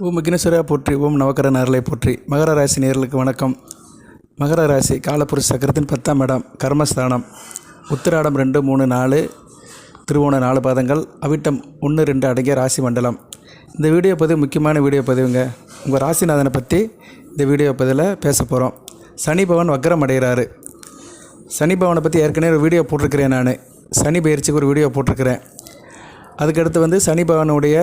ஓம் விக்னேஸ்வரா போற்றி, ஓம் நவக்கர நேரலை போற்றி. மகர ராசி நேயர்களுக்கு வணக்கம். மகர ராசி காலப்புருஷ சக்கரத்தின் 10ஆம் இடம் கர்மஸ்தானம். உத்திராடம் 2, 3, 4, திருவோணம் 4 பாதங்கள், அவிட்டம் 1, 2 அடங்கிய ராசி மண்டலம். இந்த வீடியோ பதிவு முக்கியமான வீடியோ பதிவுங்க. உங்கள் ராசிநாதனை பற்றி இந்த வீடியோ பதிவில் பேச போகிறோம். சனி பகவான் வக்ரம் அடைகிறாரு. சனி பகவானை பற்றி ஏற்கனவே ஒரு வீடியோ போட்டிருக்கிறேன். நான் சனி பயிற்சிக்கு ஒரு வீடியோ போட்டிருக்கிறேன். அதுக்கடுத்து சனி பகவானுடைய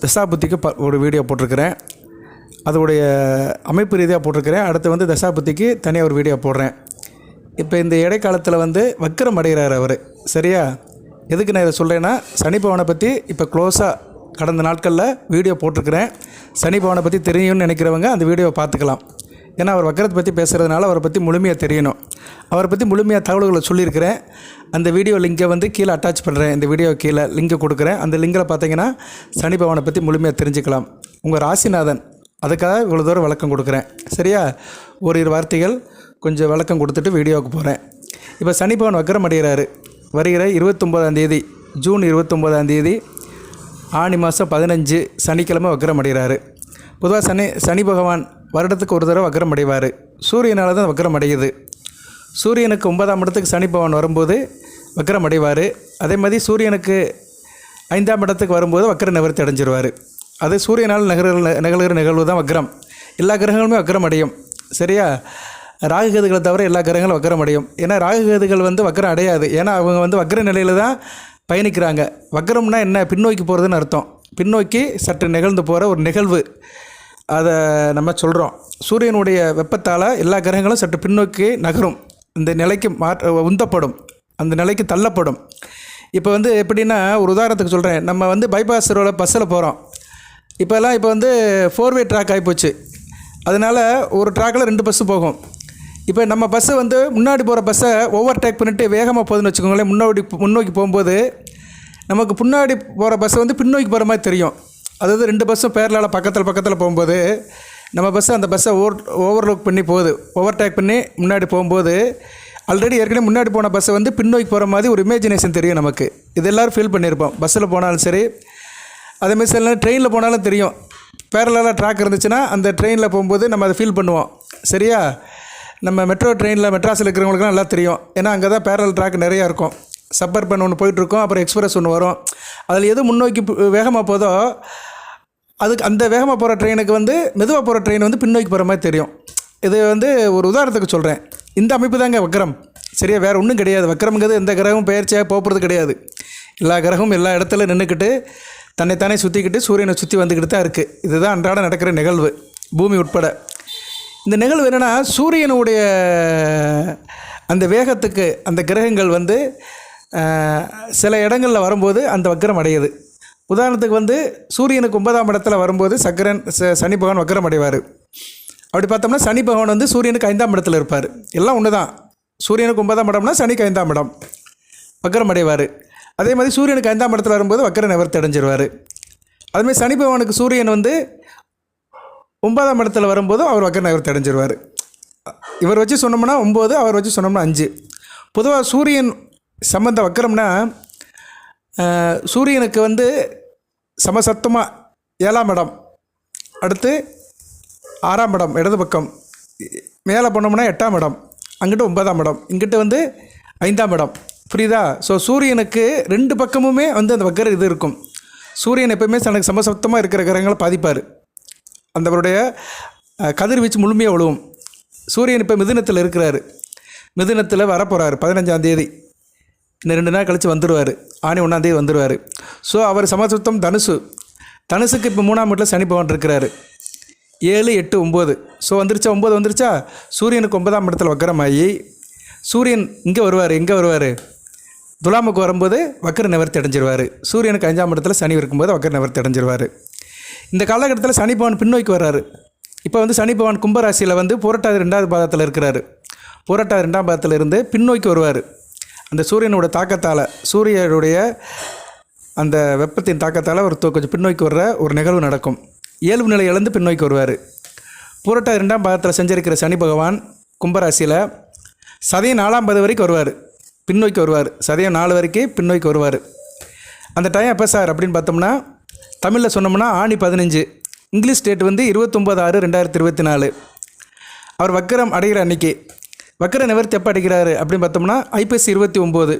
தசாபுத்திக்கு ஒரு வீடியோ போட்டிருக்கிறேன். அதோடைய அமைப்பு ரீதியாக போட்டிருக்கிறேன். அடுத்து தசாபுத்திக்கு தனியாக ஒரு வீடியோ போடுறேன். இப்போ இந்த இடைக்காலத்தில் வக்ரம் அடைகிறார் அவர். சரியா? எதுக்கு நான் இதை சொல்கிறேன்னா, சனி பகவானை பற்றி இப்போ க்ளோஸாக கடந்த நாட்களில் வீடியோ போட்டிருக்கிறேன். சனி பகவானை பற்றி தெரியும்னு நினைக்கிறவங்க அந்த வீடியோவை பார்த்துக்கலாம். ஏன்னா அவர் வக்ரத்தை பற்றி பேசுகிறதுனால அவரை பற்றி முழுமையாக தெரியணும். அவரை பற்றி முழுமையாக தகவல்களை சொல்லியிருக்கிறேன். அந்த வீடியோ லிங்கை கீழே அட்டாச் பண்ணுறேன். இந்த வீடியோ கீழே லிங்கை கொடுக்குறேன். அந்த லிங்கில் பார்த்தீங்கன்னா சனி பகவானை பற்றி முழுமையாக தெரிஞ்சுக்கலாம். உங்கள் ராசிநாதன் அதுக்காக இவ்வளோ தூரம் விளக்கம் கொடுக்குறேன். சரியா? ஓரிரு வார்த்தைகள் கொஞ்சம் விளக்கம் கொடுத்துட்டு வீடியோவுக்கு போகிறேன். இப்போ சனி பகவான் வக்ரம் அடைகிறாரு. வருகிற 29ஆம் தேதி, ஜூன் 29ஆம் தேதி, ஆனி மாதம் 15 சனிக்கிழமை வக்ரம் அடைகிறாரு. பொதுவாக சனி பகவான் வருடத்துக்கு ஒரு தடவை வக்ரம் அடைவார். சூரியனால் தான் வக்ரம் அடையுது. சூரியனுக்கு 9ஆம் இடத்துக்கு சனி பகவான் வரும்போது வக்ரம் அடைவார். அதே மாதிரி சூரியனுக்கு 5ஆம் இடத்துக்கு வரும்போது வக்ர நிவர்த்தி அடைஞ்சிருவார். அது சூரியனால் நிகழ்கிற நிகழ்வு தான் வக்ரம். எல்லா கிரகங்களுமே வக்ரம் அடையும். சரியா? ராகுகேதுகளை தவிர எல்லா கிரகங்களும் வக்ரம் அடையும். ஏன்னா ராகுகேதுகள் வக்ரம் அடையாது. ஏன்னா அவங்க வக்ர நிலையில் தான் பயணிக்கிறாங்க. வக்ரம்னா என்ன? பின்னோக்கி போகிறதுன்னு அர்த்தம். பின்னோக்கி சற்று நிகழ்ந்து போகிற ஒரு நிகழ்வு. அதை நம்ம சொல்கிறோம். சூரியனுடைய வெப்பத்தால் எல்லா கிரகங்களும் சற்று பின்னோக்கி நகரும். இந்த நிலைக்கு உந்தப்படும், அந்த நிலைக்கு தள்ளப்படும். இப்போ எப்படின்னா, ஒரு உதாரணத்துக்கு சொல்கிறேன். நம்ம பைபாஸ் ரோடில் பஸ்ஸில் போகிறோம். இப்போல்லாம் 4-வே ட்ராக் ஆகிப்போச்சு. அதனால் ஒரு ட்ராக்கில் 2 பஸ்ஸு போகும். இப்போ நம்ம பஸ்ஸை முன்னாடி போகிற பஸ்ஸை ஓவர் டேக் பண்ணிவிட்டு வேகமாக போகுதுன்னு வச்சுக்கோங்களேன். முன்னோக்கி போகும்போது நமக்கு முன்னாடி போகிற பஸ்ஸை பின்னோக்கி போகிற மாதிரி தெரியும். அதாவது 2 பஸ்ஸும் பேரலால் பக்கத்தில் போகும்போது நம்ம அந்த பஸ்ஸை ஓவர்லோக் பண்ணி போகுது. ஓவர்டேக் பண்ணி முன்னாடி போகும்போது ஆல்ரெடி ஏற்கனவே முன்னாடி போன பஸ்ஸை பின்னோக்கி போகிற மாதிரி ஒரு இமேஜினேஷன் தெரியும் நமக்கு. இது எல்லோரும் ஃபீல் பண்ணியிருப்போம். பஸ்ஸில் போனாலும் சரி, அதேமாதிரி சில ட்ரெயினில் போனாலும் தெரியும். பேரலாக ட்ராக் இருந்துச்சுன்னா அந்த ட்ரெயினில் போகும்போது நம்ம அதை ஃபீல் பண்ணுவோம். சரியா? நம்ம மெட்ரோ ட்ரெயினில் மெட்ராஸில் இருக்கிறவங்களுக்குலாம் நல்லா தெரியும். ஏன்னா அங்கே தான் பேரல் ட்ராக் நிறையா இருக்கும். சப்பர்பன் ஒன்று போயிட்டுருக்கோம், அப்புறம் எக்ஸ்பிரஸ் ஒன்று வரும். அதில் எது முன்னோக்கி வேகமாக போதோ அதுக்கு அந்த வேகமாக போகிற ட்ரெயினுக்கு மெதுவாக போகிற ட்ரெயின் பின்னோக்கி போகிற மாதிரி தெரியும். இது ஒரு உதாரணத்துக்கு சொல்கிறேன். இந்த அமைப்பு தாங்க வக்ரம். சரியா? வேறு ஒன்றும் கிடையாது. வக்ரம்ங்கிறது எந்த கிரகமும் பெயர்ச்சியாக போகிறது கிடையாது. எல்லா கிரகமும் எல்லா இடத்துல நின்றுக்கிட்டு தன்னைத்தானே சுற்றிக்கிட்டு சூரியனை சுற்றி வந்துக்கிட்டு தான் இருக்குது. இதுதான் அன்றாட நடக்கிற நிகழ்வு, பூமி உட்பட. இந்த நிகழ்வு என்னென்னா, சூரியனுடைய அந்த வேகத்துக்கு அந்த கிரகங்கள் சில இடங்களில் வரும்போது அந்த வக்ரம் அடையுது. உதாரணத்துக்கு சூரியனுக்கு 9ஆம் இடத்துல வரும்போது சனி பகவான் வக்ரம் அடைவார். அப்படி பார்த்தோம்னா சனி பகவான் சூரியனுக்கு 5ஆம் இடத்துல இருப்பார். எல்லாம் ஒன்று தான். சூரியனுக்கு 9ஆம் இடம்னா சனிக்கு 5ஆம் இடம், வக்ரம் அடைவார். அதே மாதிரி சூரியனுக்கு 5ஆம் இடத்துல வரும்போது வக்ர நிவர்த்தி அடைஞ்சிருவார். அதுமாதிரி சனி பகவானுக்கு சூரியன் 9ஆம் இடத்துல வரும்போது அவர் வக்ர நிவர்த்தி அடைஞ்சிருவார். இவர் வச்சு சொன்னோம்னா 9, அவர் வச்சு சொன்னோம்னா 5. பொதுவாக சூரியன் சம்பந்த வக்ரம்னா சூரியனுக்கு சமசத்தமாக 7ஆம் இடம், அடுத்து 6ஆம் இடம் இடது பக்கம், மேலே போனோம்னா 8ஆம் இடம், அங்கிட்டு 9ஆம் இடம், இங்கிட்டு 5ஆம் இடம். புரியுதா? ஸோ சூரியனுக்கு 2 பக்கமுமே அந்த வக்ர இது இருக்கும். சூரியன் எப்போயுமே தனக்கு சமசத்தமாக இருக்கிற கிரகங்களை பாதிப்பார். அந்தவருடைய கதிர்வீச்சு முழுமையாக விழுவும். சூரியன் இப்போ மிதுனத்தில் இருக்கிறாரு. மிதுனத்தில் வரப்போகிறாரு 15ஆம் தேதி. இன்னும் 2 நாள் கழித்து வந்துடுவார். ஆனி 1ஆம் தேதி வந்துடுவார். ஸோ அவர் சமசுத்தம் தனுசுக்கு இப்போ 3ஆம் வீட்டில் சனி பகவான் இருக்கிறாரு. 7, 8, 9. ஸோ 9 வந்துருச்சா? சூரியனுக்கு 9ஆம் இடத்துல வக்ரமாகி சூரியன் இங்கே வருவார். எங்கே வருவார்? துலாமுக்கு வரும்போது வக்ர நிவர்த்தி அடைஞ்சிருவார். சூரியனுக்கு 5ஆம் இடத்துல சனி இருக்கும்போது வக்ர நிவர்த்தி அடைஞ்சிருவார். இந்த காலகட்டத்தில் சனி பகவான் பின்னோக்கி வர்றாரு. இப்போ சனி பகவான் கும்பராசியில் புரட்டாதி 2ஆவது பாதத்தில் இருக்கிறாரு. புரட்டாதி 2ஆம் பாதத்தில் இருந்து பின்னோக்கி வருவார். அந்த சூரியனோட தாக்கத்தால், சூரியனுடைய அந்த வெப்பத்தின் தாக்கத்தால் ஒரு கொஞ்சம் பின்னோக்கி வர்ற ஒரு நிகழ்வு நடக்கும். இயல்பு நிலை இழந்து பின்னோக்கி வருவார். புரட்டாதி 2ஆம் பாதத்தில் செஞ்சிருக்கிற சனி பகவான் கும்பராசியில் சதயம் 4ஆம் பாதம் வரைக்கும் வருவார். பின்னோக்கி வருவார். சதயம் 4 வரைக்கும் பின்னோக்கி வருவார். அந்த டைம் எப்போ சார் அப்படின்னு பார்த்தோம்னா, தமிழில் சொன்னோம்னா ஆனி 15, இங்கிலீஷ் டேட் வந்து 29/6/2024. அவர் வக்கரம் அடைகிற அன்னைக்கு. வக்கர நிவர்த்தி எப்போ அடைகிறாரு அப்படின்னு பார்த்தோம்னா ஐப்பசி 29.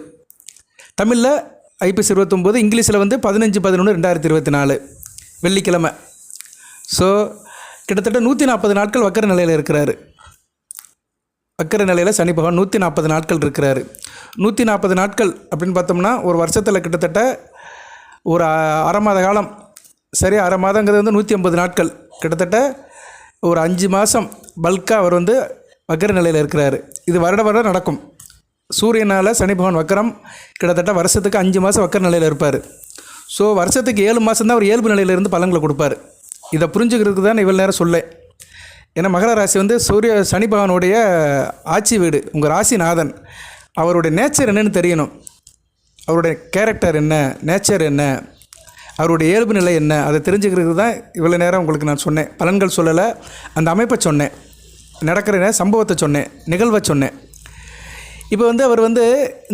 தமிழில் ஐப்பசி 29, இங்கிலீஷில் வந்து 15/11/2024 வெள்ளிக்கிழமை. ஸோ கிட்டத்தட்ட 140 நாட்கள் வக்கர நிலையில் இருக்கிறாரு. வக்கர நிலையில் சனி பகவான் 140 நாட்கள் இருக்கிறாரு. 140 நாட்கள் அப்படின்னு பார்த்தோம்னா ஒரு வருஷத்தில் கிட்டத்தட்ட ஒரு அரை மாத காலம். சரி, அரை மாதங்கிறது வந்து 150 நாட்கள். கிட்டத்தட்ட ஒரு 5 மாதம் பல்காக அவர் வந்து வக்கர நிலையில் இருக்கிறாரு. இது வருடம் நடக்கும். சூரியனால் சனி பகவான் வக்கரம் கிட்டத்தட்ட வருஷத்துக்கு 5 மாதம் வக்கர நிலையில் இருப்பார். ஸோ வருஷத்துக்கு 7 மாதம் தான் அவர் இயல்பு நிலையிலிருந்து பலன்களை கொடுப்பார். இதை புரிஞ்சுக்கிறதுக்கு தான் இவ்வளோ நேரம் சொல்ல. ஏன்னா மகர ராசி வந்து சனி பகவானுடைய ஆட்சி வீடு, உங்கள் ராசிநாதன். அவருடைய நேச்சர் என்னன்னு தெரியணும். அவருடைய கேரக்டர் என்ன, நேச்சர் என்ன, அவருடைய இயல்பு நிலை என்ன, அதை தெரிஞ்சுக்கிறதுக்கு தான் இவ்வளோ நேரம் உங்களுக்கு நான் சொன்னேன். பலன்கள் சொல்லலை, அந்த அமைப்பை சொன்னேன், நடக்கிற சம்பவத்தை சொன்னேன், நிகழ்வை சொன்னேன். இப்போ வந்து அவர் வந்து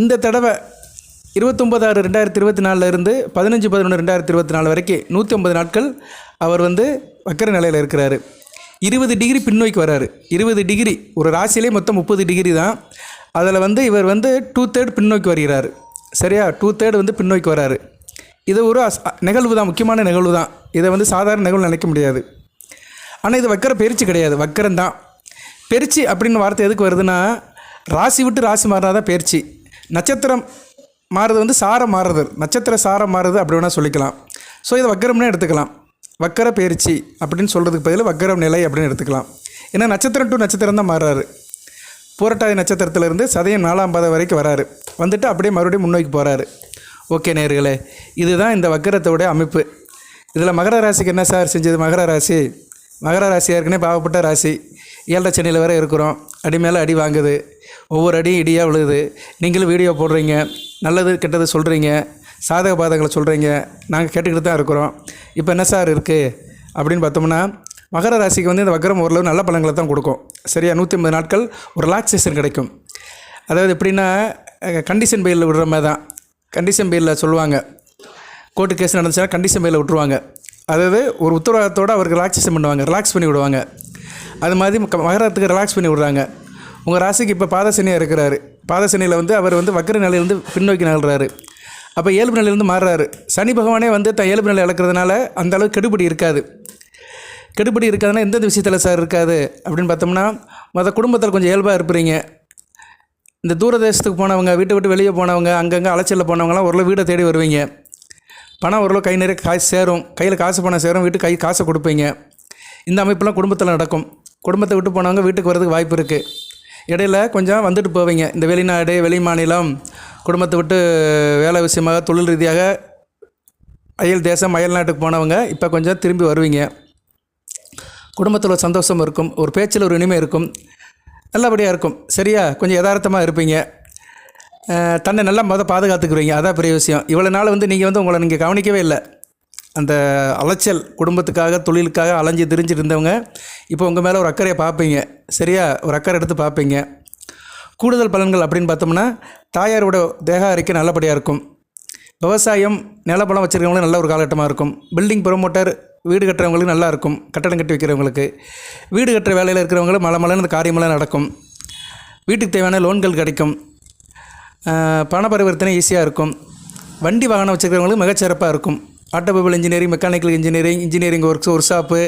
இந்த தடவை 29/6/2024 இருந்து 15/11/2024 வரைக்கும் 150 நாட்கள் அவர் வந்து வக்கர நிலையில் இருக்கிறாரு. 20 டிகிரி பின்னோக்கி வராரு. 20 டிகிரி, ஒரு ராசியிலே மொத்தம் 30 டிகிரி தான். அதில் வந்து இவர் வந்து 2/3 பின்னோக்கி வருகிறார். சரியா, 2/3 வந்து பின்னோக்கி வராரு. இது ஒரு நிகழ்வு தான், முக்கியமான நிகழ்வு தான். இதை வந்து சாதாரண நிகழ்வு நினைக்க முடியாது. ஆனால் இது வக்கர பயிற்சி கிடையாது, வக்கரம் தான். பயிற்சி அப்படின்னு வார்த்தை எதுக்கு வருதுன்னா, ராசி விட்டு ராசி மாறினா தான் பயிற்சி. நட்சத்திரம் மாறுறது வந்து சாரம் மாறுறது, நட்சத்திர சாரம் மாறுது அப்படி வேணால் சொல்லிக்கலாம். ஸோ இதை வக்கரம்னே எடுத்துக்கலாம். வக்கர பயிற்சி அப்படின்னு சொல்கிறதுக்கு பதில் வக்கரம் நிலை அப்படின்னு எடுத்துக்கலாம். ஏன்னா நட்சத்திரம் டு நட்சத்திரம் தான் மாறுறாரு. பூரட்டாதி நட்சத்திரத்திலேருந்து சதயம் 4ஆம் பாதம் வரைக்கும் வராரு. வந்துட்டு அப்படியே மறுபடியும் முன்னோக்கி போகிறாரு. ஓகே நேயர்களே, இதுதான் இந்த வக்கரத்தோடைய அமைப்பு. இதில் மகர ராசிக்கு என்ன சார் செஞ்சது? மகர ராசி ஏற்கனவே பாவப்பட்ட ராசி. 7 சனியில் வேறு இருக்கிறோம். அடி மேலே அடி வாங்குது, ஒவ்வொரு அடியும் இடியாக விழுகுது. நீங்களும் வீடியோ போடுறீங்க, நல்லது கெட்டது சொல்கிறீங்க, சாதக பாதங்களை சொல்கிறீங்க, நாங்கள் கேட்டுக்கிட்டு தான் இருக்கிறோம். இப்போ என்ன சார் இருக்குது அப்படின்னு பார்த்தோம்னா, மகர ராசிக்கு வந்து இந்த வக்கரம் ஓரளவு நல்ல பலன்களை தான் கொடுக்கும். சரியா, 150 நாட்கள் ஒரு ரிலாக்ஸேஷன் கிடைக்கும். அதாவது எப்படின்னா, கண்டிஷன் பெயிலில் விடுற மாதிரி தான். கண்டிஷன் பெயிலில் சொல்லுவாங்க, கோர்ட்டு கேஸ் நடந்துச்சுன்னா கண்டிஷன் பெயிலில் விட்டுருவாங்க. அதாவது ஒரு உத்தரவாதத்தோடு அவருக்கு ரிலாக்ஸேஷன் பண்ணுவாங்க, ரிலாக்ஸ் பண்ணி விடுவாங்க. அது மாதிரி மகரத்துக்கு ரிலாக்ஸ் பண்ணி விடுறாங்க. உங்கள் ராசிக்கு இப்போ பாதசனியாக இருக்கிறாரு. பாதசனியில் வந்து அவர் வந்து வக்கர நிலையிலேருந்து பின்னோக்கி நகர்றாரு. அப்போ இயல்பு நிலையிலேருந்து மாறுறாரு. சனி பகவானே வந்து இயல்பு நிலை இழக்கிறதுனால அந்த அளவுக்கு கெடுபடி இருக்காது. கெடுபடி இருக்காதுன்னா எந்தெந்த விஷயத்தில் சார் இருக்காது அப்படின்னு பார்த்தோம்னா, குடும்பத்தில் கொஞ்சம் இயல்பாக இருப்பீங்க. இந்த தூரதேசத்துக்கு போனவங்க, வீட்டை விட்டு வெளியே போனவங்க, அங்கங்கே அலைச்சலில் போனவங்களாம் ஓரளவு வீடை தேடி வருவீங்க. பணம் ஓரளவு கை நிறைய காசு சேரும், கையில் காசு பணம் சேரும், வீட்டுக்கு காசை கொடுப்பீங்க. இந்த அமைப்பெல்லாம் குடும்பத்தில் நடக்கும். குடும்பத்தை விட்டு போனவங்க வீட்டுக்கு வரதுக்கு வாய்ப்பு இருக்குது. இடையில கொஞ்சம் வந்துட்டு போவீங்க. இந்த வெளிநாடு, வெளி மாநிலம், குடும்பத்தை விட்டு வேலை விஷயமாக, தொழில் ரீதியாக அயல் தேசம், அயல் நாட்டுக்கு போனவங்க இப்போ கொஞ்சம் திரும்பி வருவீங்க. குடும்பத்தில் ஒரு சந்தோஷம் இருக்கும், ஒரு பேச்சில் ஒரு இனிமை இருக்கும், நல்லபடியாக இருக்கும். சரியா, கொஞ்சம் யதார்த்தமாக இருப்பீங்க. தன்னை நல்லா பாதுகாத்துக்குவீங்க. அதான் பெரிய விஷயம். இவ்வளோ நாள் வந்து உங்களை நீங்கள் கவனிக்கவே இல்லை. அந்த அலைச்சல், குடும்பத்துக்காக தொழிலுக்காக அலைஞ்சி திரிஞ்சிட்டு இருந்தவங்க இப்போ உங்கள் மேலே ஒரு அக்கறையை பார்ப்பீங்க. சரியா, ஒரு அக்கறை எடுத்து பார்ப்பீங்க. கூடுதல் பலன்கள் அப்படின்னு பார்த்தோம்னா, தாயாரோட தேக அறிக்கை நல்லபடியாக இருக்கும். விவசாயம், நிலப்பலம் வச்சுருக்கவங்களுக்கு நல்ல ஒரு காலகட்டமாக இருக்கும். பில்டிங் ப்ரொமோட்டர், வீடு கட்டுறவங்களுக்கு நல்லா இருக்கும். கட்டடம் கட்டி வைக்கிறவங்களுக்கு, வீடு கட்டுற வேலையில் இருக்கிறவங்களுக்கு மழை இந்த காரியமெல்லாம் நடக்கும். வீட்டுக்கு தேவையான லோன்கள் கிடைக்கும். பண பரிவர்த்தனை ஈஸியாக இருக்கும். வண்டி வாகனம் வச்சுருக்கிறவங்களுக்கு மிகச்சிறப்பாக இருக்கும். Automobile engineering, mechanical engineering work shop,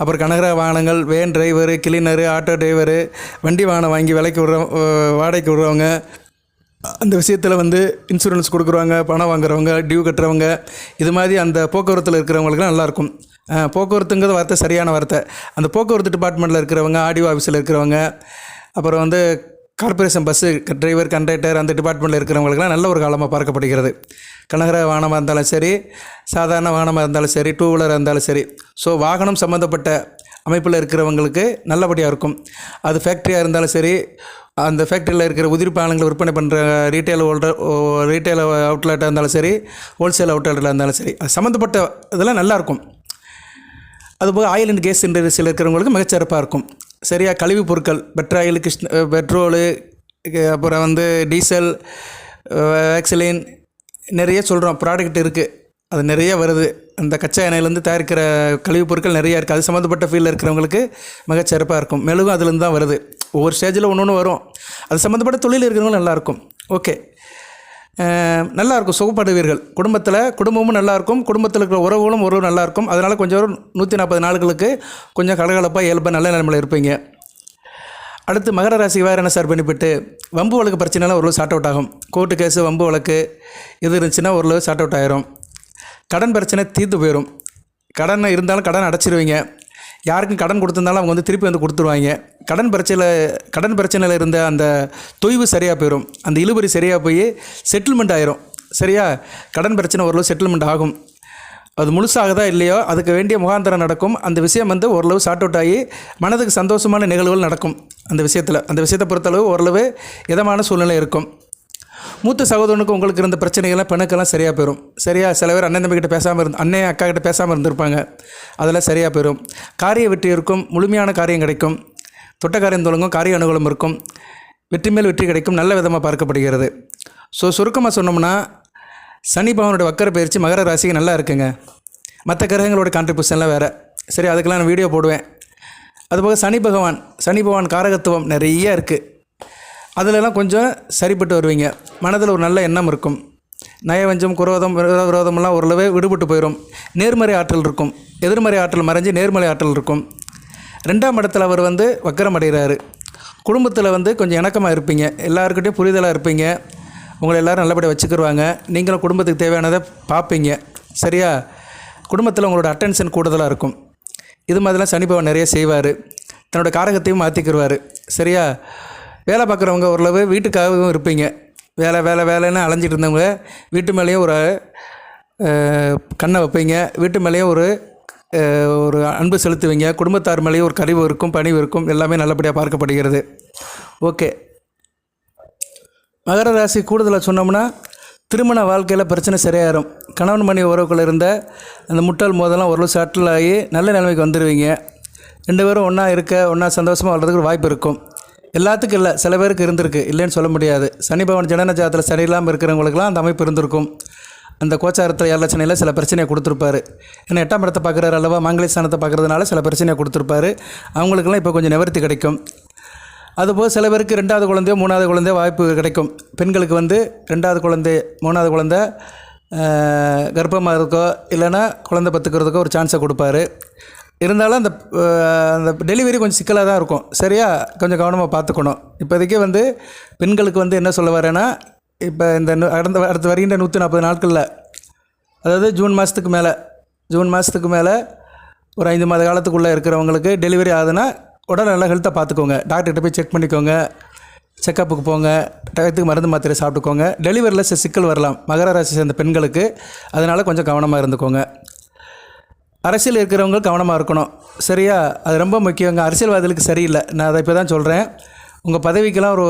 அப்புறம் கனகர வாகனங்கள், van driver, cleaner, auto driver, வண்டி வாகனம் வாங்கி வாடகைக்கு விடுறவங்க, அந்த விஷயத்தில் வந்து இன்சூரன்ஸ் கொடுக்குறவங்க, பணம் வாங்குறவங்க, டியூ கட்டுறவங்க, இது மாதிரி அந்த போக்குவரத்தில் இருக்கிறவங்களுக்குலாம் நல்லாயிருக்கும். போக்குவரத்துங்கிறது வார்த்தை சரியான வார்த்தை. அந்த போக்குவரத்து டிபார்ட்மெண்ட்டில் இருக்கிறவங்க, ஆடியோ ஆஃபீஸில் இருக்கிறவங்க, அப்புறம் வந்து கார்பரேஷன் பஸ்ஸு டிரைவர், கண்டக்டர், அந்த டிபார்ட்மெண்ட்டில் இருக்கிறவங்களுக்குலாம் நல்ல ஒரு காலமாக பார்க்கப்படுகிறது. கனகர வாகனமாக இருந்தாலும் சரி, சாதாரண வாகனமாக இருந்தாலும் சரி, டூ வீலராக இருந்தாலும் சரி. ஸோ வாகனம் சம்மந்தப்பட்ட அமைப்பில் இருக்கிறவங்களுக்கு நல்லபடியாக இருக்கும். அது ஃபேக்ட்ரியாக இருந்தாலும் சரி, அந்த ஃபேக்ட்ரியில் இருக்கிற உதிரி பானங்களை விற்பனை பண்ணுற ரீட்டைல் அவுட்லெட்டாக இருந்தாலும் சரி, ஹோல்சேல் அவுட்லெட்டாக இருந்தாலும் சரி, அது சம்மந்தப்பட்ட இதெல்லாம் நல்லாயிருக்கும். அதுபோக ஆயில் அண்ட் கேஸ் இண்டஸ்ட்ரியில் இருக்கிறவங்களுக்கு மிகச்சிறப்பாக இருக்கும். சரியா, கழிவுப் பொருட்கள், பெட்ராயில், பெட்ரோலு, அப்புறம் வந்து டீசல், வேக்சிலின், நிறைய சொல்கிறோம் ப்ராடக்ட் இருக்குது. அது நிறைய வருது. அந்த கச்சா எண்ணெயிலேருந்து தயாரிக்கிற கழிவுப் பொருட்கள் நிறையா இருக்குது. அது சம்மந்தப்பட்ட ஃபீல்டில் இருக்கிறவங்களுக்கு மிகச்சிறப்பாக இருக்கும். மெழுகும் அதுலேருந்து தான் வருது. ஒவ்வொரு ஸ்டேஜில் ஒன்று ஒன்று வரும். அது சம்மந்தப்பட்ட தொழில் இருக்கிறவங்களும் நல்லாயிருக்கும். ஓகே, நல்லாயிருக்கும், சுகப்படுவீர்கள். குடும்பமும் நல்லாயிருக்கும், குடும்பத்தில் இருக்கிற உறவுகளும் நல்லாயிருக்கும். அதனால் கொஞ்சம் ஒரு 140 நாட்களுக்கு கொஞ்சம் கலகலப்பாக இயல்பாக நல்ல நிலைமையில் இருப்பீங்க. அடுத்து மகர ராசி வேறு என்ன சார் பெனிஃபிட்டு? வம்பு வழக்கு பிரச்சனைலாம் ஓரளவு சார்ட் அவுட் ஆகும். கோர்ட்டு கேஸு, வம்பு வழக்கு இது இருந்துச்சுன்னா ஓரளவு சார்ட் அவுட் ஆகிரும். கடன் பிரச்சனை தீர்த்து போயிடும். கடன் இருந்தாலும் கடன் அடைச்சிருவீங்க. யாருக்கும் கடன் கொடுத்துருந்தாலும் அவங்க திருப்பி கொடுத்துருவாங்க. கடன் பிரச்சனையில் இருந்த அந்த தொய்வு சரியாக போயிடும். அந்த இழுபறி சரியாக போய் செட்டில்மெண்ட் ஆயிரும். சரியா? கடன் பிரச்சனை ஓரளவு செட்டில்மெண்ட் ஆகும். அது முழுசாகதா இல்லையோ அதுக்கு வேண்டிய முகாந்திரம் நடக்கும். அந்த விஷயம் ஓரளவு சார்ட் அவுட் ஆகி மனதுக்கு சந்தோஷமான நிகழ்வுகள் நடக்கும். அந்த விஷயத்தை பொறுத்தளவு ஓரளவு இதமான சூழ்நிலை இருக்கும். மூத்த சகோதரனுக்கு உங்களுக்கு இருந்த பிரச்சனைகள்லாம் பெண்ணுக்கெல்லாம் சரியாக போயிடும். சரியா? சில பேர் அண்ணன் தம்பிக்கிட்ட பேசாமல் அண்ணன் அக்கா கிட்ட பேசாமல் இருந்திருப்பாங்க. அதெல்லாம் சரியாக போயிடும். காரிய வெற்றி இருக்கும். முழுமையான காரியம் கிடைக்கும். தொட்ட காரியம் தொடங்கும். காரிய அனுகூலம் இருக்கும். வெற்றி மேல் வெற்றி கிடைக்கும். நல்ல விதமாக பார்க்கப்படுகிறது. சுருக்கமாக சொன்னோம்னா சனி பகவானுடைய வக்கர பயிற்சி மகர ராசிக்கு நல்லா இருக்குங்க. மற்ற கிரகங்களோட கான்ட்ரிபியூஷன்லாம் வேறு. சரி, அதுக்கெல்லாம் நான் வீடியோ போடுவேன். அதுபோக சனி பகவான் காரகத்துவம் நிறைய இருக்குது. அதிலெல்லாம் கொஞ்சம் சரிப்பட்டு வருவீங்க. மனதில் ஒரு நல்ல எண்ணம் இருக்கும். நயவஞ்சம், விரோதமெல்லாம் ஓரளவு விடுபட்டு போயிடும். நேர்மறை ஆற்றல் இருக்கும். எதிர்மறை ஆற்றல் மறைஞ்சு நேர்மறை ஆற்றல் இருக்கும். 2ஆம் இடத்துல அவர் வக்கரம் அடைகிறாரு. குடும்பத்தில் கொஞ்சம் இணக்கமாக இருப்பீங்க. எல்லாருக்கிட்டையும் புரிதலாக இருப்பீங்க. உங்களை எல்லோரும் நல்லபடியாக வச்சுக்கிடுவாங்க. நீங்களும் குடும்பத்துக்கு தேவையானதை பார்ப்பீங்க. சரியா? குடும்பத்தில் உங்களோட அட்டென்ஷன் கூடுதலாக இருக்கும். இது மாதிரிலாம் சனி பகவான் நிறைய செய்வார். தன்னோட காரகத்தையும் மாற்றிக்கிடுவார். சரியா? வேலை பார்க்குறவங்க ஓரளவு வீட்டுக்காகவும் இருப்பீங்க. வேலைன்னு அலைஞ்சிட்டு இருந்தவங்க வீட்டு மேலேயும் ஒரு கண்ணை வைப்பீங்க. வீட்டு மேலேயும் ஒரு அன்பு செலுத்துவீங்க. குடும்பத்தார் மேலேயும் ஒரு கனிவு இருக்கும், பணிவு இருக்கும். எல்லாமே நல்லபடியாக பார்க்கப்படுகிறது. ஓகே, மகர ராசி கூடுதலாக சொன்னோம்னா திருமண வாழ்க்கையில் பிரச்சனை சரியாயிரும். கணவன் மனைவி உறவுக்குள்ளே இருந்த அந்த முட்டாள் மோதலாம் ஓரளவு செட்டில் ஆகி நல்ல நிலைமைக்கு வந்துடுவீங்க. 2 பேரும் ஒன்றா சந்தோஷமாக வாழ்கிறதுக்கு ஒரு வாய்ப்பு இருக்கும். எல்லாத்துக்கும் இல்லை, சில பேருக்கு இருந்திருக்கு, இல்லைன்னு சொல்ல முடியாது. சனி பகவான் ஜனன ஜாதத்தில் சரியில்லாமல் இருக்கிறவங்களுக்குலாம் அந்த அமைப்பு இருந்திருக்கும். அந்த கோச்சாரத்தில் 7 லட்சணையில் சில பிரச்சனையை கொடுத்துருப்பாரு. ஏன்னா 8ஆம் இடத்தை பார்க்குறாரு அல்லவா, மாங்கல்ய ஸ்தானத்தை பார்க்குறதுனால சில பிரச்சனையை கொடுத்துருப்பாரு. அவங்களுக்கெல்லாம் இப்போ கொஞ்சம் நிவர்த்தி கிடைக்கும். அதுபோல் சில பேருக்கு 2வது குழந்தையோ 3வது குழந்தையோ வாய்ப்பு கிடைக்கும். பெண்களுக்கு 2வது குழந்தை 3வது குழந்தை கர்ப்பமாக இருக்கோ இல்லைன்னா குழந்தை பத்துக்கிறதுக்கோ ஒரு சான்ஸை கொடுப்பாரு. இருந்தாலும் அந்த டெலிவரி கொஞ்சம் சிக்கலாக தான் இருக்கும். சரியா? கொஞ்சம் கவனமாக பார்த்துக்கணும். இப்போதைக்கு பெண்களுக்கு என்ன சொல்ல வரேன்னா, இப்போ இந்த அடுத்து வருகின்ற 140 நாட்களில், அதாவது ஜூன் மாதத்துக்கு மேலே ஒரு 5 மாத காலத்துக்குள்ளே இருக்கிறவங்களுக்கு டெலிவரி ஆகுதுன்னா உடல் நல்லா ஹெல்த்தை பார்த்துக்கோங்க. டாக்டர்கிட்ட போய் செக் பண்ணிக்கோங்க. செக்கப்புக்கு போங்க. டயத்துக்கு மருந்து மாத்திரை சாப்பிட்டுக்கோங்க. டெலிவரியில் சிக்கல் வரலாம் மகர ராசி சேர்ந்த பெண்களுக்கு. அதனால் கொஞ்சம் கவனமாக இருந்துக்கோங்க. அரசியல் இருக்கிறவங்க கவனமாக இருக்கணும். சரியா? அது ரொம்ப முக்கியங்க. அரசியல்வாதிகளுக்கு சரியில்லை. நான் அதை இப்போ தான் சொல்கிறேன். உங்கள் பதவிக்கெல்லாம் ஒரு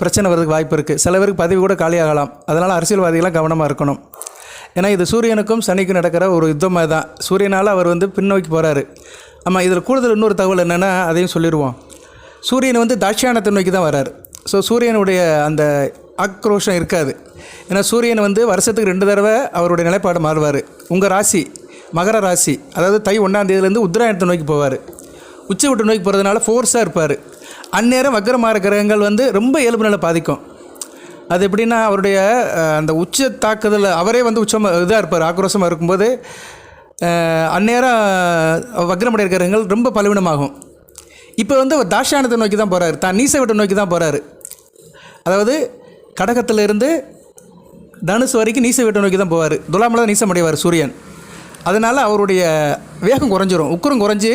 பிரச்சனை வரதுக்கு வாய்ப்பு இருக்குது. சில பேருக்கு பதவி கூட காலியாகலாம். அதனால் அரசியல்வாதிகளாம் கவனமாக இருக்கணும். ஏன்னா இது சூரியனுக்கும் சனிக்கும் நடக்கிற ஒரு யுத்தமாக தான். சூரியனால் அவர் பின்னோக்கி போகிறாரு. ஆமாம், இதில் கூடுதல் இன்னொரு தகவல் என்னென்னா அதையும் சொல்லிடுவோம். சூரியன் தாட்சியாயனத்தை நோக்கி தான் வராரு. ஸோ சூரியனுடைய அந்த ஆக்ரோஷம் இருக்காது. ஏன்னா சூரியன் வருஷத்துக்கு 2 தடவை அவருடைய நிலைப்பாடு மாறுவார். உங்கள் ராசி மகர ராசி, அதாவது தை 1ஆம் தேதியிலேருந்து உத்திராயணத்தை நோக்கி போவார். உச்சி விட்டு நோக்கி போகிறதுனால ஃபோர்ஸாக இருப்பார். அந்நேரம் வக்கரமாற கிரகங்கள் ரொம்ப இயல்பு நிலை பாதிக்கும். அது எப்படின்னா அவருடைய அந்த உச்ச தாக்குதல் அவரே உச்சமாக இதாக இருப்பார். ஆக்ரோஷமாக இருக்கும்போது அந்நேரம் வக்ரமடைய கிரகங்கள் ரொம்ப பலவீனமாகும். இப்போ அவர் தாட்சாயணத்தை நோக்கி தான் போகிறார். தான் நீச விட்டை நோக்கி தான் போகிறாரு. அதாவது கடகத்திலிருந்து தனுசு வரைக்கும் நீச விட்டை நோக்கி தான் போவார். துலாமில் தான் நீசமடைவார் சூரியன். அதனால் அவருடைய வேகம் குறைஞ்சிரும். உக்கரம் குறைஞ்சி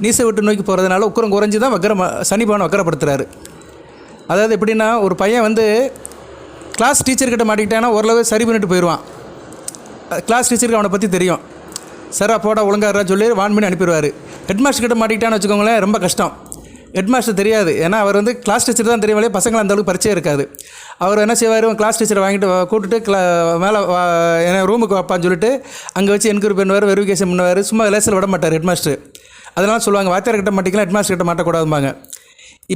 நீச விட்டு நோக்கி போகிறதுனால உக்கரம் குறைஞ்சி தான் சனி பகவான் வக்கரப்படுத்துகிறாரு. அதாவது எப்படின்னா ஒரு பையன் கிளாஸ் டீச்சர்கிட்ட மாட்டிக்கிட்டான்னா ஓரளவு சரி பண்ணிட்டு போயிடுவான். கிளாஸ் டீச்சருக்கு அவனை பற்றி தெரியும். சார் போட ஒழுங்காரா சொல்லி வான் பண்ணி அனுப்பிடுவார். ஹெட்மாஸ்டர் கிட்ட மாட்டிக்கிட்டான்னு வச்சுக்கோங்களேன், ரொம்ப கஷ்டம். ஹெட்மாஸ்டர் தெரியாது. ஏன்னா அவர் கிளாஸ் டீச்சர் தான் தெரியும். பசங்களை அந்தளவுக்கு பரிச்சயம் இருக்காது. அவர் என்ன செய்வார், கிளாஸ் டீச்சரை வாங்கிட்டு கூப்பிட்டுட்டு மேலே என்ன ரூமுக்கு வைப்பான்னு சொல்லிட்டு அங்கே வச்சு என்கொயரி பண்ணுவார், வெரிஃபிகேஷன் பண்ணுவார். சும்மா லேசில் விட மாட்டார் ஹெட்மாஸ்டர். அதெல்லாம் சொல்லுவாங்க, வாத்தியார்கிட்ட மாட்டிக்கலாம், ஹெட்மாஸ்டர் கிட்ட மாட்டக்கூடாதும்பாங்க.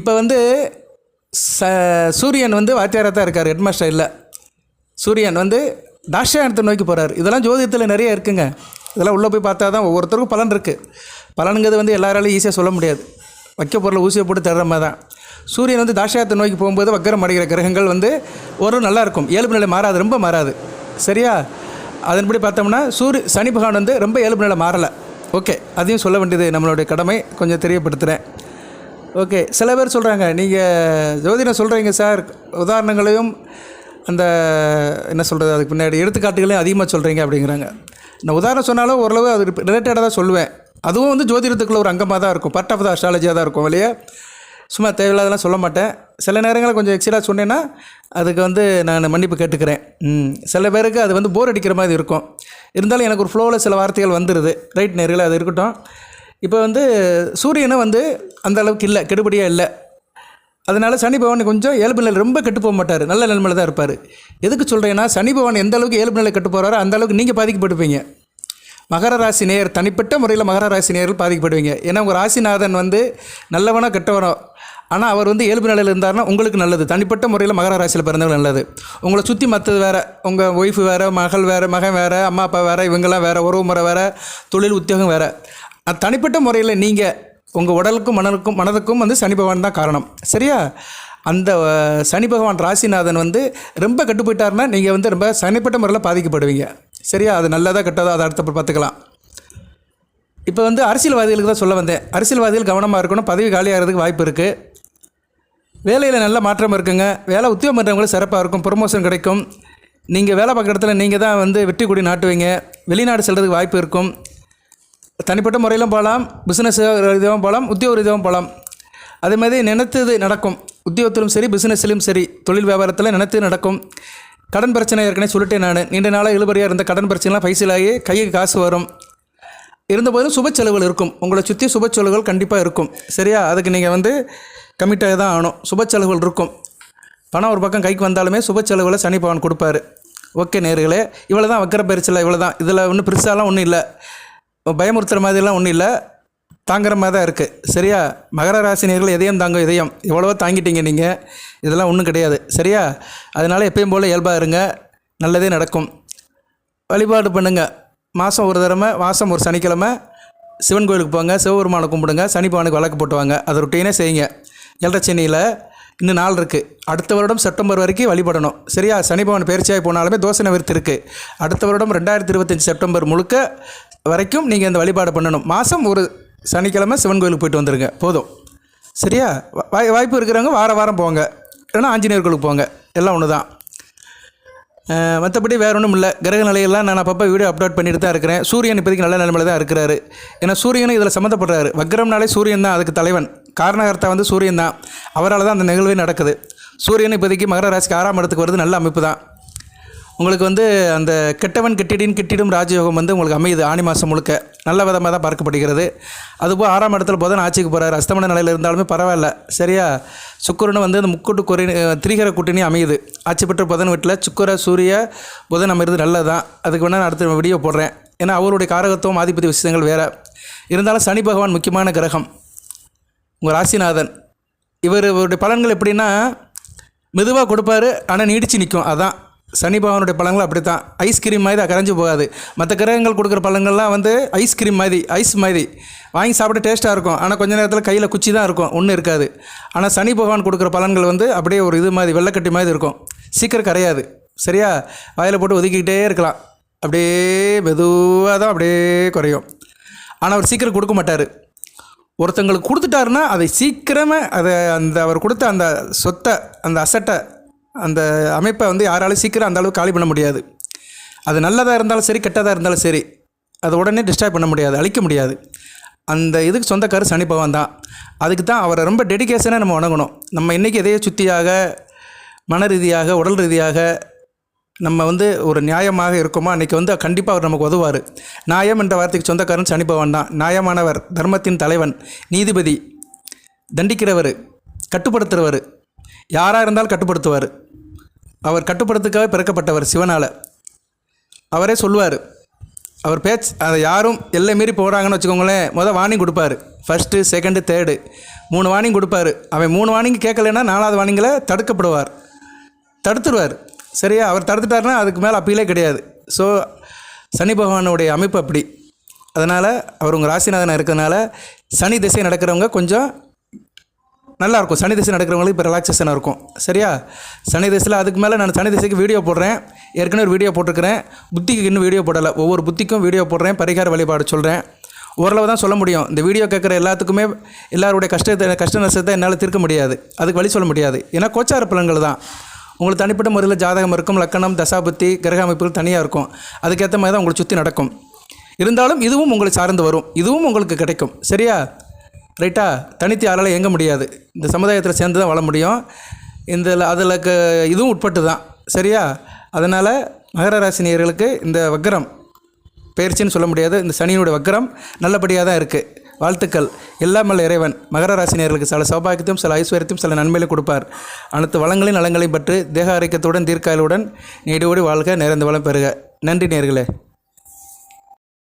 இப்போ சூரியன் வாத்தியாராக தான் இருக்கார், ஹெட்மாஸ்டர் இல்லை. சூரியன் தாட்சாயணத்தை நோக்கி போகிறார். இதெல்லாம் ஜோதிடத்தில் நிறைய இருக்குங்க. இதெல்லாம் உள்ளே போய் பார்த்தா தான் ஒவ்வொருத்தருக்கும் பலன் இருக்குது. பலனுங்கிறது வந்து எல்லாராலையும் ஈஸியாக சொல்ல முடியாது. வைக்க பொருளை ஊசியை போட்டு தர்ற மாதிரி தான். சூரியன் வந்து தாட்சாயத்தை நோக்கி போகும்போது வக்கரம் அடைகிற கிரகங்கள் வந்து ஒரு நல்லாயிருக்கும், இயல்பு நிலை மாறாது, ரொம்ப மாறாது. சரியா? அதன்படி பார்த்தோம்னா சனி பகவான் வந்து ரொம்ப இயல்பு நிலை மாறலை. ஓகே, அதையும் சொல்ல வேண்டியது நம்மளுடைய கடமை, கொஞ்சம் தெரியப்படுத்துகிறேன். ஓகே, சில பேர் சொல்கிறாங்க, நீங்கள் ஜோதிடம் சொல்கிறீங்க சார், உதாரணங்களையும் அந்த என்ன சொல்கிறது அதுக்கு பின்னாடி எடுத்துக்காட்டுகளையும் அதிகமாக சொல்கிறீங்க அப்படிங்கிறாங்க. நான் உதாரணம் சொன்னாலும் ஓரளவு அது ரிலேட்டடாக தான் சொல்லுவேன். அதுவும் வந்து ஜோதிடத்துக்குள்ள ஒரு அங்கமாக தான் இருக்கும், பார்ட் ஆஃப் த அஸ்ட்ராலஜியாக தான் இருக்கும். வெளியே சும்மா தேவையில்லாதெல்லாம் சொல்ல மாட்டேன். சில நேரங்களில் கொஞ்சம் எக்ஸிடாக சொன்னேன்னா அதுக்கு வந்து நான் மன்னிப்பு கேட்டுக்கிறேன். சில பேருக்கு அது வந்து போர் அடிக்கிற மாதிரி இருக்கும். இருந்தாலும் எனக்கு ஒரு ஃப்ளோவில் சில வார்த்தைகள் வந்துடுது. ரைட், நேரில் அது இருக்கட்டும். இப்போ வந்து சூரியனும் வந்து அந்த அளவுக்கு இல்லை, கெடுபடியாக இல்லை. அதனால் சனி பகவான் கொஞ்சம் இயல்பு நிலை ரொம்ப கெட்டு போக மாட்டார், நல்ல நிலைமையில் தான் இருப்பார். எதுக்கு சொல்கிறேன்னா, சனி பகவான் எந்த அளவுக்கு இயல்பு நிலை கெட்டு போகிறாரோ அந்த அளவுக்கு நீங்கள் பாதிக்கப்பட்டுப்பீங்க. மகர ராசி நேயர், தனிப்பட்ட முறையில் மகர ராசி நேயர்கள் பாதிக்கப்படுவீங்க. ஏன்னா உங்கள் ராசிநாதன் வந்து நல்லவனோ கெட்டவனோ, ஆனால் அவர் வந்து இயல்பு நிலையில் இருந்தார்னா உங்களுக்கு நல்லது. தனிப்பட்ட முறையில் மகர ராசியில் பிறந்தவங்க நல்லது. உங்களை சுற்றி மற்றது வேறு, உங்கள் ஒய்ஃபு வேறு, மகள் வேறு, மகன் வேறு, அம்மா அப்பா வேறு, இவங்கெல்லாம் வேறு, உறவு முறை வேறு, தொழில் உத்தியோகம் வேறு. தனிப்பட்ட முறையில் நீங்கள் உங்கள் உடலுக்கும் மனதுக்கும் வந்து சனி பகவான் தான் காரணம். சரியா? அந்த சனி பகவான் ராசிநாதன் வந்து ரொம்ப கெட்டு போயிட்டாருன்னா நீங்கள் வந்து ரொம்ப தனிப்பட்ட முறையில் பாதிக்கப்படுவீங்க. சரியா? அது நல்லதாக கெட்டதோ அதை அடுத்த பார்த்துக்கலாம். இப்போ வந்து அரசியல்வாதிகளுக்கு தான் சொல்ல வந்தேன். அரசியல்வாதிகள் கவனமாக இருக்கணும். பதவி காலியாகிறதுக்கு வாய்ப்பு இருக்குது. வேலையில் நல்ல மாற்றம் இருக்குங்க. வேலை உத்தியோகம் பண்ணுறவங்களும் சிறப்பாக இருக்கும், ப்ரொமோஷன் கிடைக்கும். நீங்கள் வேலை பார்க்குற இடத்துல நீங்கள் தான் வந்து வெற்றி கொடி நாட்டுவீங்க. வெளிநாடு செல்கிறதுக்கு வாய்ப்பு இருக்கும். தனிப்பட்ட முறையிலும் போகலாம், பிஸ்னஸ் ரீதியாகவும் போகலாம், உத்தியோக ரீதியாகவும் போகலாம். அதேமாதிரி நினைத்தது நடக்கும். உத்தியோகத்திலும் சரி, பிஸ்னஸ்லையும் சரி, தொழில் வியாபாரத்தில் நினைத்தது நடக்கும். கடன் பிரச்சனை ஏற்கனவே சொல்லிட்டேன் நான். நீண்ட நாளாக இழுபறியாக இருந்த கடன் பிரச்சனைலாம் பைசலாகி கைக்கு காசு வரும். இருந்தபோதும் சுப செலவுகள் இருக்கும். உங்களை சுற்றி சுப செலவுகள் கண்டிப்பாக இருக்கும். சரியா? அதுக்கு நீங்கள் வந்து கமிட்டாக தான் ஆகணும். சுப செலவுகள் இருக்கும். பணம் ஒரு பக்கம் கைக்கு வந்தாலுமே சுப செலவுகளை சனி பகவான் கொடுப்பாரு. ஓகே நேயர்களே, இவ்வளோ தான் வக்கர பயிற்சியில், இவ்வளோ தான். இதில் ஒன்றும் பெருசாலாம் ஒன்றும் இல்லை, பயமுறுத்துகிற மாதிரிலாம் ஒன்றும் இல்லை, தாங்குற மாதிரி தான் இருக்குது. சரியா? மகர ராசி நேயர்கள் எதையும் தாங்க, இதயம் எவ்வளவோ தாங்கிட்டீங்க நீங்கள். இதெல்லாம் ஒன்றும் கிடையாது. சரியா? அதனால் எப்பயும் போல் இயல்பாக இருங்க, நல்லதே நடக்கும். வழிபாடு பண்ணுங்கள். மாதம் ஒரு தடவை, மாதம் ஒரு சனிக்கிழமை சிவன் கோயிலுக்கு போங்க, சிவபெருமானை கும்பிடுங்க, சனி பகவானுக்கு விளக்கு போட்டு வாங்க. அதை ரொட்டீனே செய்யுங்க. ஏழரைச்சனியில் இன்னும் நாள் இருக்குது. அடுத்த வருடம் செப்டம்பர் வரைக்கும் வழிபடணும். சரியா? சனி பகவான் பயிற்சியாகி போனாலுமே தோசை நிவர்த்தி இருக்குது. அடுத்த வருடம் 2025 செப்டம்பர் முழுக்க வரைக்கும் நீங்கள் இந்த வழிபாடு பண்ணணும். மாதம் ஒரு சனிக்கிழமை சிவன் கோயிலுக்கு போயிட்டு வந்துடுங்க, போதும். சரியா? வாய்ப்பு இருக்கிறவங்க வாரம் போங்க, இல்லைன்னா ஆஞ்சநேயர் கோயிலுக்கு போங்க. எல்லாம் ஒன்று தான். மற்றபடி வேறு ஒன்றும் இல்லை. கிரக நிலையெல்லாம் நான் அப்பப்போ வீடியோ அப்லோட் பண்ணிட்டு தான் இருக்கிறேன். சூரியன் இப்போதைக்கு நல்ல நிலைமையில் தான் இருக்கிறாரு. ஏன்னா சூரியனும் இதில் சம்மந்தப்படுறாரு. வக்ரம்னாலே சூரியன் தான் அதுக்கு தலைவன். காரணகர்த்தா வந்து சூரியன் தான். அவரால் தான் அந்த நிகழ்வே நடக்குது. சூரியன் இப்போதைக்கு மகர ராசிக்கு 6ஆம் இடத்துக்கு வருது. நல்ல அமைப்பு தான். உங்களுக்கு வந்து அந்த கெட்டவன் கெட்டிடும் ராஜயோகம் வந்து உங்களுக்கு அமையுது. ஆணி மாதம் முழுக்க நல்ல விதமாக தான் பார்க்கப்படுகிறது. அதுபோல் 6ஆம் இடத்துல புதன் ஆட்சிக்கு போகிறார். அஸ்தமன நிலையில் இருந்தாலுமே பரவாயில்ல. சரியா? சுக்கிரன் வந்து அந்த முக்கூட்டு திரிகர கூட்டணி அமையுது. ஆட்சி பெற்ற புதன் வீட்டில் சுக்கிர சூரிய புதன் அமைகிறது நல்லது தான். அதுக்கு வேணால் நான் அடுத்த வீடியோ போடுறேன். ஏன்னா அவருடைய காரகத்துவம் ஆதிபதி விஷயங்கள் வேறு. இருந்தாலும் சனி பகவான் முக்கியமான கிரகம், உங்கள் ராசிநாதன். இவருடைய பலன்கள் எப்படின்னா மெதுவாக கொடுப்பாரு, ஆனால் நீடித்து நிற்கும். அதான் சனி பகவானுடைய பழங்கள் அப்படி தான். ஐஸ்கிரீம் மாதிரி கரைஞ்சி போகாது. மற்ற கிரகங்கள் கொடுக்குற பழங்கள்லாம் வந்து ஐஸ்கிரீம் மாதிரி, ஐஸ் மாதிரி வாங்கி சாப்பிட டேஸ்ட்டாக இருக்கும். ஆனால் கொஞ்சம் நேரத்தில் கையில் குச்சி தான் இருக்கும், ஒன்றும் இருக்காது. ஆனால் சனி பகவான் கொடுக்குற பழங்கள் வந்து அப்படியே ஒரு இது மாதிரி, வெள்ளைக்கட்டி மாதிரி இருக்கும். சீக்கிரம் கரையாது. சரியா? வாயில் போட்டு ஒதுக்கிக்கிட்டே இருக்கலாம். அப்படியே மெதுவாக தான் அப்படியே குறையும். ஆனால் அவர் சீக்கிரம் கொடுக்க மாட்டார். ஒருத்தங்களுக்கு கொடுத்துட்டாருன்னா அதை சீக்கிரமே அவர் கொடுத்த அந்த சொத்தை, அந்த அசட்டை, அந்த அமைப்பை வந்து யாராலும் சீக்கிரம் அந்த அளவுக்கு காலி பண்ண முடியாது. அது நல்லதாக இருந்தாலும் சரி, கெட்டதாக இருந்தாலும் சரி, அதை உடனே டிஸ்ட்ராய் பண்ண முடியாது, அழிக்க முடியாது. அந்த இதுக்கு சொந்தக்காரர் சனி பகவான் தான். அதுக்கு தான் அவரை ரொம்ப டெடிகேஷனாக நம்ம வணங்கணும். நம்ம இன்றைக்கி எதையோ சுத்தியாக, மன ரீதியாக, உடல் ரீதியாக நம்ம வந்து ஒரு நியாயமாக இருக்கோமா, அன்றைக்கி வந்து கண்டிப்பாக அவர் நமக்கு உதவார். நியாயம் என்ற வார்த்தைக்கு சொந்தக்காரன் சனி பகவான் தான். நியாயமானவர், தர்மத்தின் தலைவன், நீதிபதி, தண்டிக்கிறவர், கட்டுப்படுத்துகிறவர், யாராக இருந்தாலும் கட்டுப்படுத்துவார். அவர் கட்டுப்படுத்துக்காக பிறக்கப்பட்டவர் சிவனால். அவரே சொல்லுவார். அவர் அதை யாரும் எல்லை மீறி போகிறாங்கன்னு வச்சுக்கோங்களேன், வார்னிங் கொடுப்பார். ஃபஸ்ட்டு, செகண்டு, தேர்டு 3 வார்னிங் கொடுப்பார். அவன் 3 வார்னிங் கேட்கலைன்னா 4வது வார்னிங்கில் தடுத்துருவார். சரியா? அவர் தடுத்துட்டாருன்னா அதுக்கு மேலே அப்பீலே கிடையாது. ஸோ சனி பகவானுடைய அமைப்பு அப்படி. அதனால் அவர் உங்கள் ராசிநாதனாக இருக்கிறதுனால சனி திசை நடக்கிறவங்க கொஞ்சம் நல்லாயிருக்கும். சனி திசை நடக்கிறவங்களுக்கு இப்போ ரிலாக்ஸேஷனாக இருக்கும். சரியா? சனி திசையில் அதுக்கு மேலே நான் சனி திசைக்கு வீடியோ போடுறேன். ஏற்கனவே ஒரு வீடியோ போட்டிருக்கிறேன். புத்திக்கு இன்னும் வீடியோ போடலை. ஒவ்வொரு புத்திக்கும் வீடியோ போடுறேன். பரிகார வழிபாடு சொல்கிறேன். ஓரளவு தான் சொல்ல முடியும். இந்த வீடியோ கேட்குற எல்லாத்துக்குமே எல்லாருடைய கஷ்ட நஷ்டத்தை என்னால் தீர்க்க முடியாது. அதுக்கு வழி சொல்ல முடியாது. ஏன்னா கோச்சார பலன்கள் தான். உங்களுக்கு தனிப்பட்ட முறையில் ஜாதகம் இருக்கும், லக்கணம், தசாபுத்தி, கிரக அமைப்புகள் தனியாக இருக்கும். அதுக்கேற்ற மாதிரி தான் உங்களுக்கு சுற்றி நடக்கும். இருந்தாலும் இதுவும் உங்களை சார்ந்து வரும். இதுவும் உங்களுக்கு கிடைக்கும். சரியா? ரைட்டா? தனித்து யாரால் இயங்க முடியாது. இந்த சமுதாயத்தில் சேர்ந்து தான் வாழ முடியும். அதில் இதுவும் உட்பட்டு தான். சரியா? அதனால் மகர ராசி நேயர்களுக்கு இந்த வக்கரம் பயிற்சின்னு சொல்ல முடியாது. இந்த சனியினுடைய வக்கரம் நல்லபடியாக தான் இருக்குது. வாழ்த்துக்கள். எல்லாம் வல்ல இறைவன் மகர ராசி நேயர்களுக்கு சில சௌபாகியத்தையும் சில ஐஸ்வர்யத்தையும் சில நன்மையிலும் கொடுப்பார். அனைத்து வளங்களையும் நலங்களையும் பற்றி தேக ஆரோக்கியத்துடன் தீர்க்காயலுடன் நீடோடி வாழ்க, நிறைந்த வளம் பெறுக. நன்றி நேயர்களே.